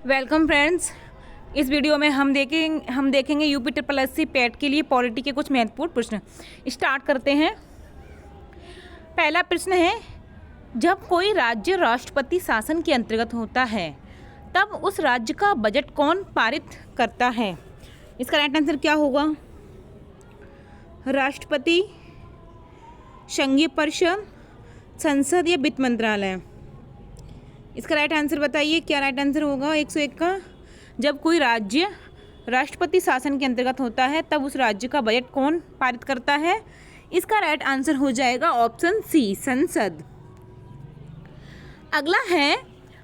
Welcome friends. इस video में हम देखेंगे UP triple S C PET के लिए पॉलिटी के कुछ महत्वपूर्ण प्रश्न। स्टार्ट करते हैं। पहला प्रश्न है, जब कोई राज्य राष्ट्रपति शासन के अंतर्गत होता है तब उस राज्य का बजट कौन पारित करता है? इसका राइट आंसर क्या होगा? राष्ट्रपति, संघीय परिषद, संसद या वित्त मंत्रालय? इसका राइट आंसर बताइए, क्या राइट आंसर होगा 101 का? जब कोई राज्य राष्ट्रपति शासन के अंतर्गत होता है तब उस राज्य का बजट कौन पारित करता है? इसका राइट आंसर हो जाएगा ऑप्शन सी, संसद। अगला है,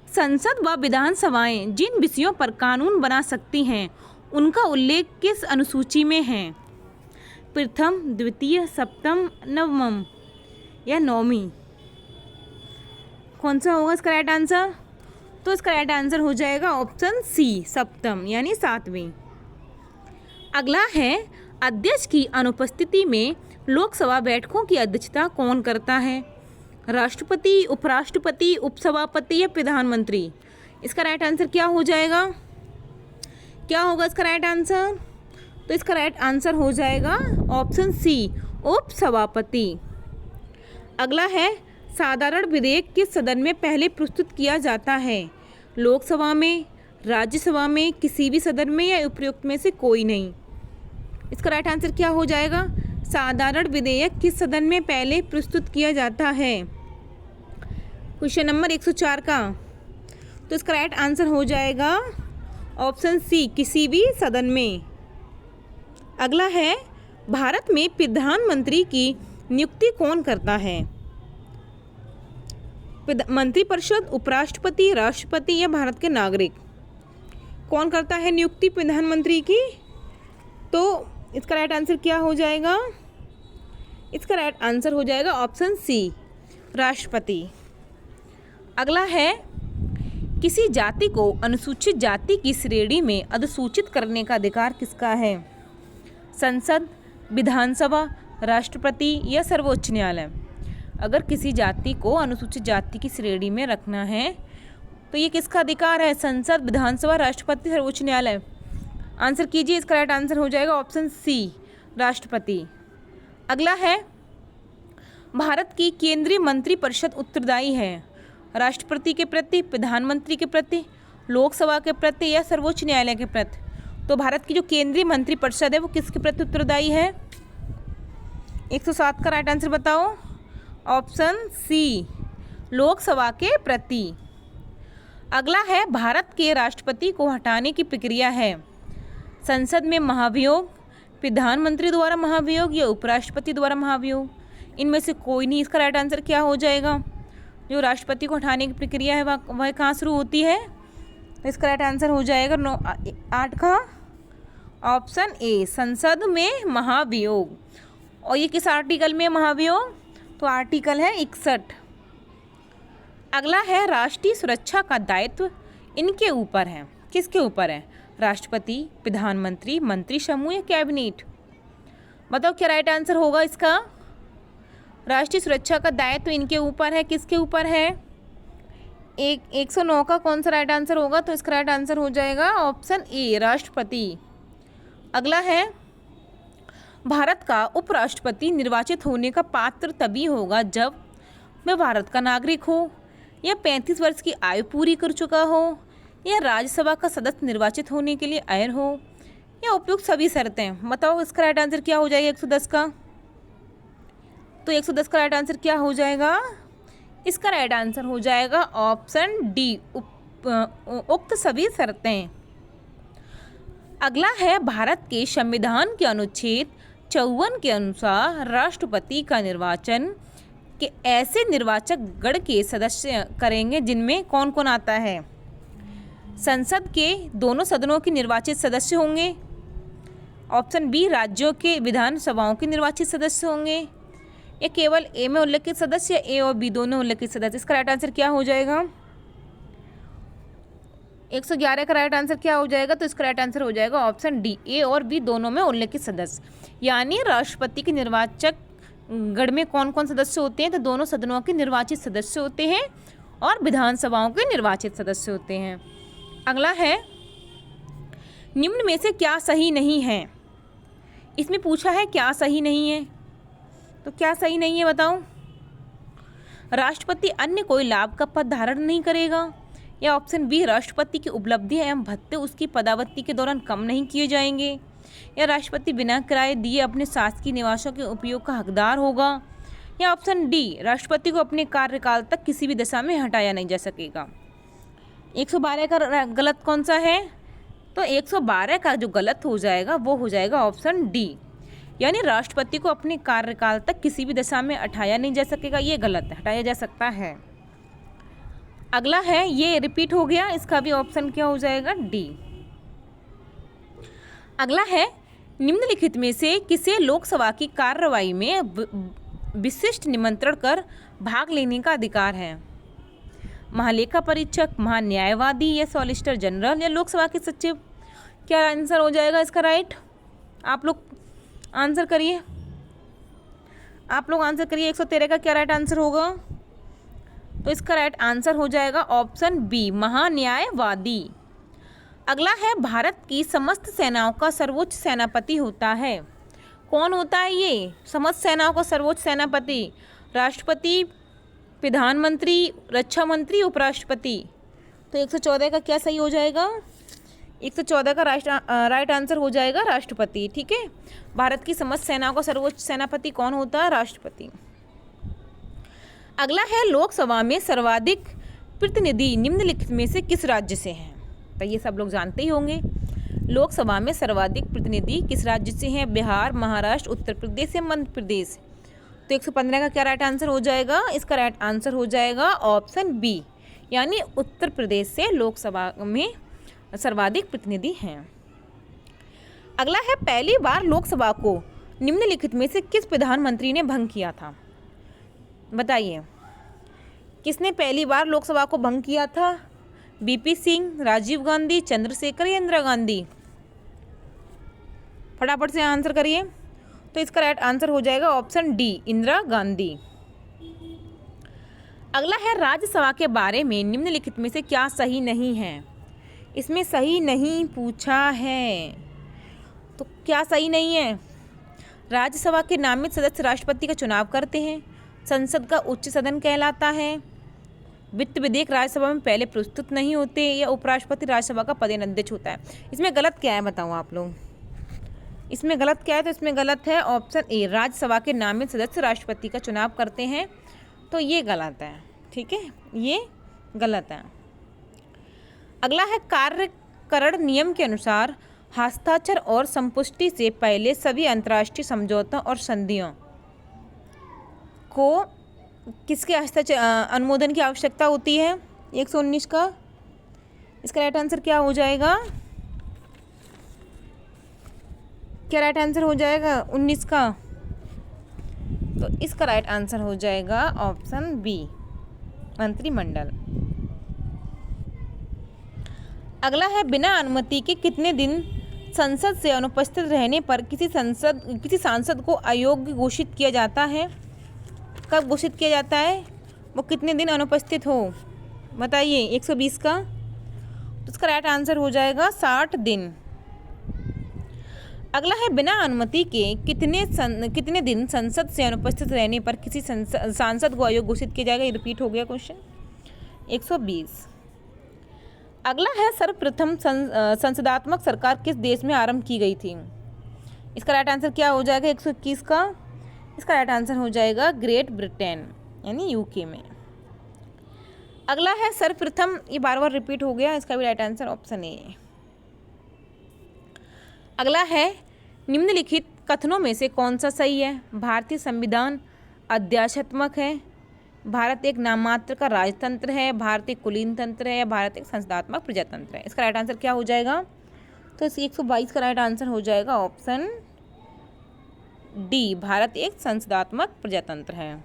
संसद व विधानसभाएं जिन विषयों पर कानून बना सकती हैं उनका उल्लेख किस अनुसूची में है? प्रथम, द्वितीय, सप्तम, नवम या नौवीं? कौन सा होगा इसका राइट आंसर? तो इसका राइट आंसर हो जाएगा ऑप्शन सी, सप्तम यानी 7वीं। अगला है, अध्यक्ष की अनुपस्थिति में लोकसभा बैठकों की अध्यक्षता कौन करता है? राष्ट्रपति, उपराष्ट्रपति, उपसभापति या प्रधानमंत्री? इसका राइट आंसर क्या हो जाएगा? क्या होगा इसका राइट आंसर? तो इसका राइट आंसर हो जाएगा ऑप्शन सी, उपसभापति। अगला है, साधारण विधेयक किस सदन में पहले प्रस्तुत किया जाता है? लोकसभा में, राज्यसभा में, किसी भी सदन में या उपयुक्त में से कोई नहीं? इसका राइट आंसर क्या हो जाएगा? साधारण विधेयक किस सदन में पहले प्रस्तुत किया जाता है? क्वेश्चन नंबर 104 का। तो इसका राइट आंसर हो जाएगा ऑप्शन सी, किसी भी सदन में। अगला है, भारत में प्रधानमंत्री की नियुक्ति कौन करता है? मंत्रिपरिषद, उपराष्ट्रपति, राष्ट्रपति या भारत के नागरिक? कौन करता है नियुक्ति प्रधानमंत्री की? तो इसका राइट आंसर क्या हो जाएगा? इसका राइट आंसर हो जाएगा ऑप्शन सी, राष्ट्रपति। अगला है, किसी जाति को अनुसूचित जाति की श्रेणी में अधिसूचित करने का अधिकार किसका है? संसद, विधानसभा, राष्ट्रपति या सर्वोच्च न्यायालय? अगर किसी जाति को अनुसूचित जाति की श्रेणी में रखना है तो ये किसका अधिकार है? संसद, विधानसभा, राष्ट्रपति, सर्वोच्च न्यायालय? आंसर कीजिए। इसका राइट आंसर हो जाएगा ऑप्शन सी, राष्ट्रपति। अगला है, भारत की केंद्रीय मंत्रिपरिषद उत्तरदायी है राष्ट्रपति के प्रति, प्रधानमंत्री के प्रति, लोकसभा के प्रति या सर्वोच्च न्यायालय के प्रति? तो भारत की जो केंद्रीय मंत्रिपरिषद है वो किसके प्रति उत्तरदायी है? 107 का राइट आंसर बताओ। ऑप्शन सी, लोकसभा के प्रति। अगला है, भारत के राष्ट्रपति को हटाने की प्रक्रिया है संसद में महाभियोग, प्रधानमंत्री द्वारा महाभियोग या उपराष्ट्रपति द्वारा महाभियोग? इनमें से कोई नहीं। इसका राइट आंसर क्या हो जाएगा? जो राष्ट्रपति को हटाने की प्रक्रिया है वह कहाँ शुरू होती है? तो इसका राइट आंसर हो जाएगा 8 का ऑप्शन ए, संसद में महाभियोग। और ये किस आर्टिकल में महाभियोग? तो आर्टिकल है 61। अगला है, राष्ट्रीय सुरक्षा का दायित्व इनके ऊपर है। किसके ऊपर है? राष्ट्रपति, प्रधानमंत्री, मंत्री समूह या कैबिनेट? बताओ क्या राइट आंसर होगा इसका? राष्ट्रीय सुरक्षा का दायित्व इनके ऊपर है। किसके ऊपर है? 109 का कौन सा राइट आंसर होगा? तो इसका राइट आंसर हो जाएगा ऑप्शन ए, राष्ट्रपति। अगला है, भारत का उपराष्ट्रपति निर्वाचित होने का पात्र तभी होगा जब वह भारत का नागरिक हो, या 35 वर्ष की आयु पूरी कर चुका हो, या राज्यसभा का सदस्य निर्वाचित होने के लिए अहल हो, या उपयुक्त सभी शर्तें? बताओ इसका राइट आंसर क्या हो जाएगा 110 का? तो 110 का राइट आंसर क्या हो जाएगा? इसका राइट आंसर हो जाएगा ऑप्शन डी, उक्त सभी शर्तें। अगला है, भारत के संविधान के अनुच्छेद 54 के अनुसार राष्ट्रपति का निर्वाचन के ऐसे निर्वाचक गण के सदस्य करेंगे जिनमें कौन कौन आता है? संसद के दोनों सदनों के निर्वाचित सदस्य होंगे। ऑप्शन बी, राज्यों के विधानसभाओं के निर्वाचित सदस्य होंगे। या केवल ए में उल्लेखित सदस्य, ए और बी दोनों उल्लेखित सदस्य? इसका राइट आंसर क्या हो जाएगा? 111 का राइट आंसर क्या हो जाएगा? तो इसका राइट आंसर हो जाएगा ऑप्शन डी, ए और बी दोनों में उल्लेखित सदस्य। यानी राष्ट्रपति के निर्वाचक गण में कौन कौन सदस्य होते हैं? तो दोनों सदनों के निर्वाचित सदस्य होते हैं और विधानसभाओं के निर्वाचित सदस्य होते हैं। अगला है, निम्न में से क्या सही नहीं है। इसमें पूछा है क्या सही नहीं है, तो क्या सही नहीं है बताओ। राष्ट्रपति अन्य कोई लाभ का पद धारण नहीं करेगा, या ऑप्शन बी, राष्ट्रपति की उपलब्धियां एवं भत्ते उसकी पदावधि के दौरान कम नहीं किए जाएंगे, या राष्ट्रपति बिना किराए दिए अपने शासकीय निवासों के उपयोग का हकदार होगा, या ऑप्शन डी, राष्ट्रपति को अपने कार्यकाल तक किसी भी दशा में हटाया नहीं जा सकेगा। 112 का गलत कौन सा है, तो 112 का जो गलत हो जाएगा वो हो जाएगा ऑप्शन डी, यानी राष्ट्रपति को अपने कार्यकाल तक किसी भी दशा में हटाया नहीं जा सकेगा, ये गलत है, हटाया जा सकता है। अगला है, ये रिपीट हो गया, इसका भी ऑप्शन क्या हो जाएगा, डी। अगला है, निम्नलिखित में से किसे लोकसभा की कार्यवाही में विशिष्ट निमंत्रण कर भाग लेने का अधिकार है। महालेखा परीक्षक, महान्यायवादी, या सॉलिसिटर जनरल, या लोकसभा के सचिव। क्या आंसर हो जाएगा इसका राइट, आप लोग आंसर करिए, 113 का क्या राइट आंसर होगा, तो इसका राइट आंसर हो जाएगा ऑप्शन बी, महान्यायवादी। अगला है, भारत की समस्त सेनाओं का सर्वोच्च सेनापति होता है। कौन होता है ये समस्त सेनाओं का सर्वोच्च सेनापति, राष्ट्रपति, प्रधानमंत्री, रक्षा मंत्री, उपराष्ट्रपति। तो 114 का क्या सही हो जाएगा, 114 का राइट आंसर हो जाएगा राष्ट्रपति। ठीक है, भारत की समस्त सेनाओं का सर्वोच्च सेनापति कौन होता है, राष्ट्रपति। अगला है, लोकसभा में सर्वाधिक प्रतिनिधि निम्नलिखित में से किस राज्य से हैं। तो ये सब लोग जानते ही होंगे, लोकसभा में सर्वाधिक प्रतिनिधि किस राज्य से हैं, बिहार, महाराष्ट्र, उत्तर प्रदेश या मध्य प्रदेश। तो 115 का क्या राइट आंसर हो जाएगा, इसका राइट आंसर हो जाएगा ऑप्शन बी, यानी उत्तर प्रदेश से लोकसभा में सर्वाधिक प्रतिनिधि हैं। अगला है, पहली बार लोकसभा को निम्नलिखित में से किस प्रधानमंत्री ने भंग किया था। बताइए, किसने पहली बार लोकसभा को भंग किया था, बीपी सिंह, राजीव गांधी, चंद्रशेखर या इंदिरा गांधी। फटाफट से आंसर करिए, तो इसका राइट आंसर हो जाएगा ऑप्शन डी, इंदिरा गांधी। अगला है, राज्यसभा के बारे में निम्नलिखित में से क्या सही नहीं है। इसमें सही नहीं पूछा है, तो क्या सही नहीं है, राज्यसभा के नामित सदस्य राष्ट्रपति का चुनाव करते हैं, संसद का उच्च सदन कहलाता है, वित्त विधेयक राज्यसभा में पहले प्रस्तुत नहीं होते, या उपराष्ट्रपति राज्यसभा का पदेन अध्यक्ष होता है। इसमें गलत क्या है बताऊँ आप लोग, इसमें गलत क्या है, तो इसमें गलत है ऑप्शन ए, राज्यसभा के नामित सदस्य राष्ट्रपति का चुनाव करते हैं, तो ये गलत है। ठीक है, ये गलत है। अगला है, कार्यकरण नियम के अनुसार हस्ताक्षर और संपुष्टि से पहले सभी अंतर्राष्ट्रीय समझौतों और संधियों को किसके हस्ताक्षर अनुमोदन की आवश्यकता होती है। 119 का इसका राइट आंसर क्या हो जाएगा, क्या राइट आंसर हो जाएगा 19 का, तो इसका राइट आंसर हो जाएगा ऑप्शन बी, मंत्रिमंडल। अगला है, बिना अनुमति के कितने दिन संसद से अनुपस्थित रहने पर किसी सांसद को अयोग्य घोषित किया जाता है। कब घोषित किया जाता है, वो कितने दिन अनुपस्थित हो, बताइए। 120 का, तो इसका राइट आंसर हो जाएगा 60 दिन। अगला है, बिना अनुमति के कितने दिन संसद से अनुपस्थित रहने पर किसी सांसद को अयोग्य घोषित किया जाएगा। ये रिपीट हो गया क्वेश्चन। 120। अगला है, सर्वप्रथम संसदात्मक सरकार किस देश में आरंभ की गई थी। इसका राइट आंसर क्या हो जाएगा 121 का, इसका राइट आंसर हो जाएगा ग्रेट ब्रिटेन यानी यूके में। अगला है, सर्वप्रथम, ये बार बार रिपीट हो गया, इसका भी राइट आंसर ऑप्शन ए। अगला है, निम्नलिखित कथनों में से कौन सा सही है। भारतीय संविधान अध्यात्मक है, भारत एक नाममात्र का राजतंत्र है, भारत एक कुलीन तंत्र है, या भारत एक संसदात्मक प्रजातंत्र है। इसका राइट आंसर क्या हो जाएगा, तो इस 122 का राइट आंसर हो जाएगा ऑप्शन डी, भारत एक संसदात्मक प्रजातंत्र है।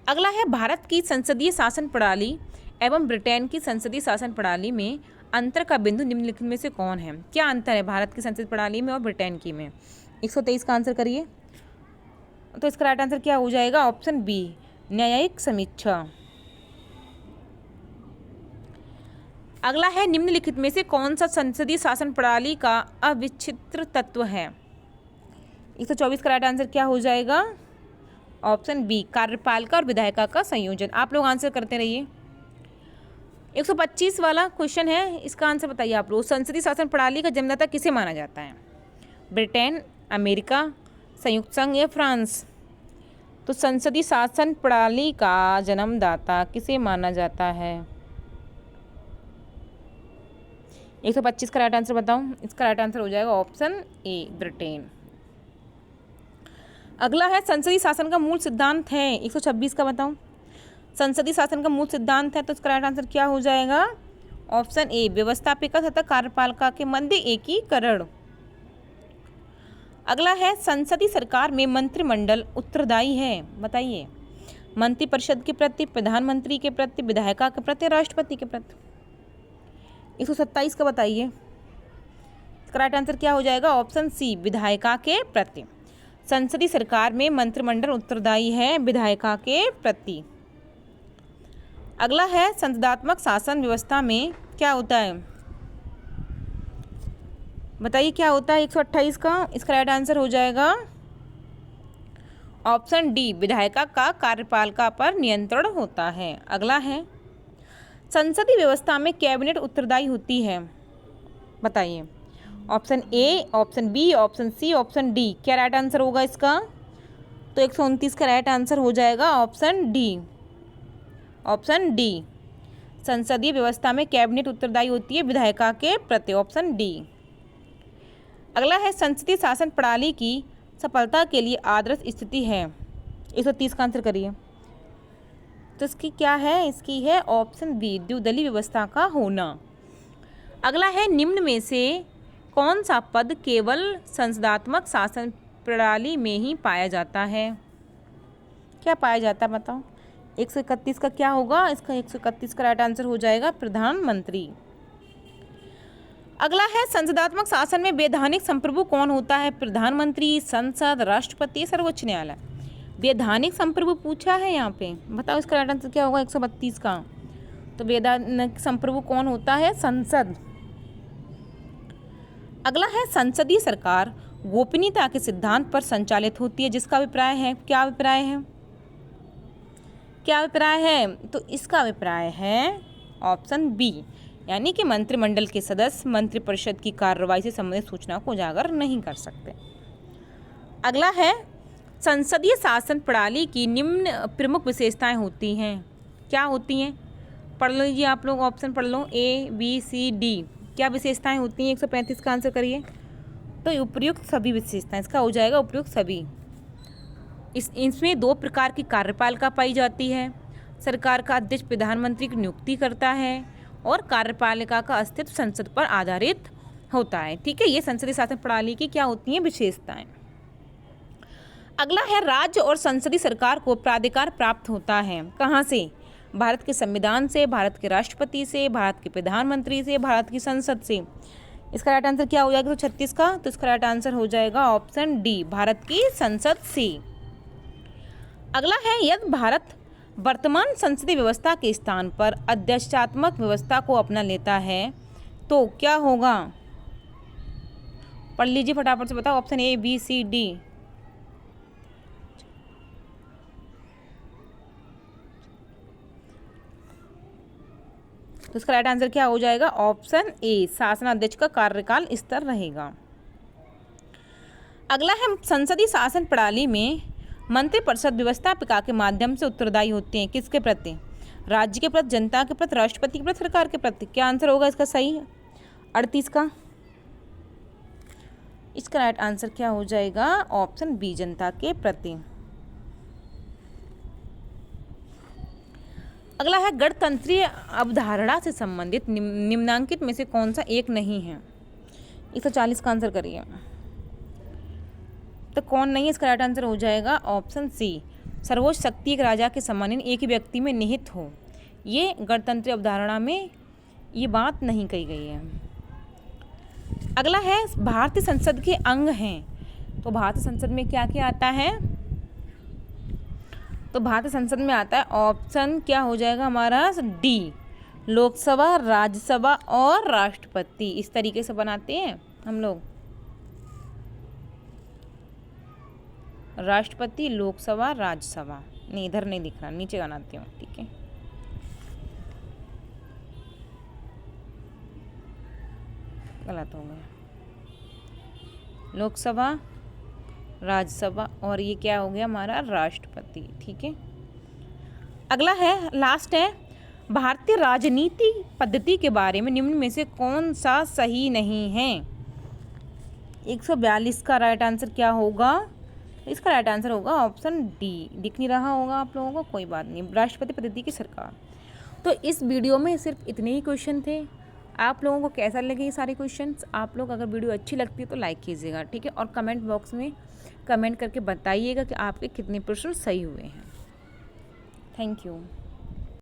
अगला है, भारत की संसदीय शासन प्रणाली एवं ब्रिटेन की संसदीय शासन प्रणाली में अंतर का बिंदु निम्नलिखित में से कौन है। क्या अंतर है भारत की संसदीय प्रणाली में और ब्रिटेन की में। 123 का आंसर करिए, तो इसका राइट आंसर क्या हो जाएगा ऑप्शन बी, न्यायिक समीक्षा। अगला है निम्नलिखित में से कौन सा संसदीय शासन प्रणाली का अविच्छिन्न तत्व है? 124 का राइट आंसर क्या हो जाएगा? ऑप्शन बी, कार्यपालिका और विधायिका का संयोजन। आप लोग आंसर करते रहिए। 125 वाला क्वेश्चन है, इसका आंसर बताइए आप लोग। संसदीय शासन प्रणाली का जन्मदाता किसे माना जाता है? ब्रिटेन, अमेरिका, संयुक्त संघ या फ्रांस? तो संसदीय शासन प्रणाली का जन्मदाता किसे माना जाता है? 125 का राइट आंसर बताओ। इसका राइट आंसर हो जाएगा ऑप्शन ए, ब्रिटेन। अगला है संसदीय शासन का मूल सिद्धांत है। 126 का बताओ। संसदीय शासन का मूल सिद्धांत है, तो इसका राइट आंसर क्या हो जाएगा? ऑप्शन ए, व्यवस्थापिका तथा कार्यपालिका के मध्य एकीकरण। अगला है संसदीय सरकार में मंत्रिमंडल उत्तरदायी है, बताइए। मंत्रिपरिषद के प्रति, प्रधानमंत्री के प्रति, विधायिका के प्रति, राष्ट्रपति के प्रति? 127 का बताइए। इसका राइट आंसर क्या हो जाएगा? ऑप्शन सी, विधायिका के प्रति। संसदीय सरकार में मंत्रिमंडल उत्तरदायी है विधायिका के प्रति। अगला है संसदात्मक शासन व्यवस्था में क्या होता है, बताइए क्या होता है? 128 का इसका राइट आंसर हो जाएगा ऑप्शन डी, विधायिका का कार्यपालिका पर नियंत्रण होता है। अगला है संसदीय व्यवस्था में कैबिनेट उत्तरदायी होती है, बताइए। Option A, option B, option C, option D? क्या राइट आंसर होगा इसका? तो 129 का राइट आंसर हो जाएगा ऑप्शन डी। ऑप्शन डी, संसदीय व्यवस्था में कैबिनेट उत्तरदायी होती है विधायिका के प्रति। Option D. अगला है संसदीय शासन प्रणाली की सफलता के लिए आदर्श स्थिति है। 130 का आंसर करिए। तो इसकी क्या है? इसकी है ऑप्शन बी, द्विदलीय व्यवस्था का होना। अगला है निम्न में से कौन सा पद केवल संसदात्मक शासन प्रणाली में ही पाया जाता है? क्या पाया जाता है बताओ? 131 का क्या होगा? इसका 131 का राइट आंसर हो जाएगा प्रधानमंत्री। अगला है संसदात्मक शासन में वैधानिक संप्रभु कौन होता है? प्रधानमंत्री, संसद, राष्ट्रपति, सर्वोच्च न्यायालय? वैधानिक संप्रभु पूछा है यहाँ पे, बताओ इसका राइट आंसर क्या होगा? 132 का। तो वैधानिक संप्रभु कौन होता है? संसद। अगला है संसदीय सरकार गोपनीयता के सिद्धांत पर संचालित होती है, जिसका अभिप्राय है? क्या अभिप्राय है? क्या अभिप्राय है? तो इसका अभिप्राय है ऑप्शन बी, यानी कि मंत्रिमंडल के सदस्य मंत्रिपरिषद की कार्रवाई से संबंधित सूचना को उजागर नहीं कर सकते। अगला है संसदीय शासन प्रणाली की निम्न प्रमुख विशेषताएं होती हैं, क्या होती हैं? पढ़ लीजिए आप लोग, ऑप्शन पढ़ लो, ए, बी, सी, डी। क्या विशेषताएं होती हैं? 135 का आंसर करिए। तो उपयुक्त सभी विशेषताएं, इसका हो जाएगा उपयुक्त सभी। इसमें 2 प्रकार की कार्यपालिका पाई जाती है। सरकार का अध्यक्ष प्रधानमंत्री की नियुक्ति करता है और कार्यपालिका का अस्तित्व संसद पर आधारित होता है। ठीक है, ये संसदीय शासन प्रणाली की क्या होती हैं? विशेषताएं। अगला है राज्य और संसदीय सरकार को प्राधिकार प्राप्त होता है, कहाँ से? भारत के संविधान से, भारत के राष्ट्रपति से, भारत के प्रधानमंत्री से, भारत की संसद से? इसका राइट आंसर क्या हो जाएगा? तो 36 का। तो इसका राइट आंसर हो जाएगा ऑप्शन डी, भारत की संसद से। अगला है यदि भारत वर्तमान संसदीय व्यवस्था के स्थान पर अध्यक्षात्मक व्यवस्था को अपना लेता है तो क्या होगा? पढ़ लीजिए फटाफट से, बताओ option A, B, C, D? तो इसका राइट आंसर क्या हो जाएगा? ऑप्शन ए, शासनाध्यक्ष का कार्यकाल स्थिर रहेगा। अगला है संसदीय शासन प्रणाली में मंत्रिपरिषद व्यवस्थापिका के माध्यम से उत्तरदायी होते हैं, किसके प्रति? राज्य के प्रति, जनता के प्रति, राष्ट्रपति के प्रति, सरकार के प्रति? क्या आंसर होगा इसका सही? 38 का। इसका राइट आंसर क्या हो जाएगा? ऑप्शन बी, जनता के प्रति। अगला है गणतंत्रीय अवधारणा से संबंधित निम्नांकित में से कौन सा एक नहीं है? 140 का आंसर करिए। तो कौन नहीं है? इसका राइट आंसर हो जाएगा ऑप्शन सी, सर्वोच्च शक्ति एक राजा के समान एक ही व्यक्ति में निहित हो। ये गणतंत्रीय अवधारणा में ये बात नहीं कही गई है। अगला है भारतीय संसद के अंग हैं, तो भारतीय संसद में क्या क्या आता है? तो भारतीय संसद में आता है ऑप्शन क्या हो जाएगा हमारा? डी, लोकसभा, राज्यसभा और राष्ट्रपति, इस तरीके से बनाते हैं हम लोग। राष्ट्रपति, लोकसभा, राज्यसभा। नहीं, इधर नहीं दिख रहा, नीचे बनाती हूँ, ठीक है। गलत हो गया। लोकसभा, राज्यसभा और ये क्या हो गया हमारा, राष्ट्रपति, ठीक है। अगला है, लास्ट है, भारतीय राजनीति पद्धति के बारे में निम्न में से कौन सा सही नहीं है। 142 का राइट आंसर क्या होगा, इसका राइट आंसर होगा ऑप्शन डी। दिख नहीं रहा होगा आप लोगों को, कोई बात नहीं, राष्ट्रपति पद्धति की सरकार। तो इस वीडियो में सिर्फ इतने ही क्वेश्चन थे। आप लोगों को कैसा लगे ये सारे क्वेश्चंस। आप लोग अगर वीडियो अच्छी लगती है तो लाइक कीजिएगा, ठीक है, और कमेंट बॉक्स में कमेंट करके बताइएगा कि आपके कितने प्रश्न सही हुए हैं। Thank you.